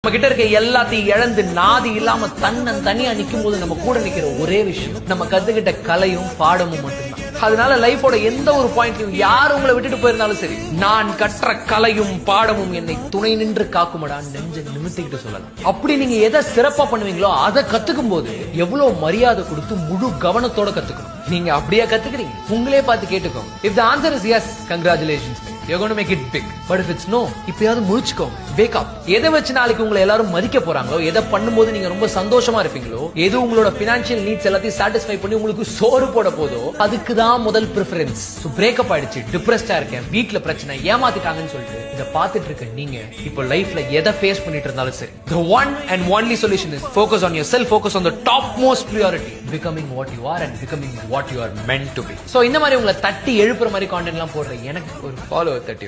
நம்ம கிட்ட இருக்க எல்லாத்தையும் இழந்து நாதி இல்லாம தனியா நிக்கும் போது நம்ம கூட நிக்கிற ஒரே விஷயம் நம்ம கத்துக்கிட்ட கலையும் பாடமும் மட்டும்தான். அதனால லைஃபோட எந்த ஒரு பாயிண்ட்லயும் யார் உங்களை விட்டுட்டு போயிருந்தாலும் சரி, நான் கற்ற கலையும் பாடமும் என்னை துணை நின்று காக்குமடா நெஞ்ச நிமித்திக்கிட்டு சொல்லலாம். அப்படி நீங்க எதை சிறப்பா பண்ணுவீங்களோ அதை கத்துக்கும் போது எவ்வளவு மரியாதை கொடுத்து முழு கவனத்தோட கத்துக்கணும். நீங்க அப்படியே கத்துக்கிறீங்க, உங்களே பார்த்து கேட்டுக்கோங்க. If the answer is yes, congratulations. You're going to make it big. But if it's no, இப்பயாவது முழிச்சுக்கோங்க. Wake up. எதை வச்சு நாளைக்கு உங்களை எல்லாரும் மதிக்க போறாங்களோ, எதை பண்ணும்போது நீங்க ரொம்ப சந்தோஷமா இருப்பீங்களோ, எது உங்களோட பினான்சியல் நீட்ஸ் எல்லாத்தையும் சாட்டிஸ்ஃபை பண்ணி உங்களுக்கு சோறு போட போதோ அதுக்கு தான் முதல் பிரெஃபரன்ஸ். சோ பிரேக்கப் ஆயிடுச்சு, டிப்ரெஸ்டா இருக்கேன், வீட்ல பிரச்சனை, ஏமாத்திட்டாங்கன்னு சொல்லிட்டு இத பாத்துட்டு இருக்க நீங்க இப்போ லைஃப்ல எதை ஃபேஸ் பண்ணிட்டு இருந்தாலும் சரி, the one and only solution is focus on yourself, focus on the topmost priority, becoming what you are and becoming what you are meant to be. So இந்த மாதிரி உங்களை தட்டி எழுப்புற மாதிரி கான்டென்ட் எல்லாம் போடுற எனக்கு ஒரு ஃபாலோவர் தட்டி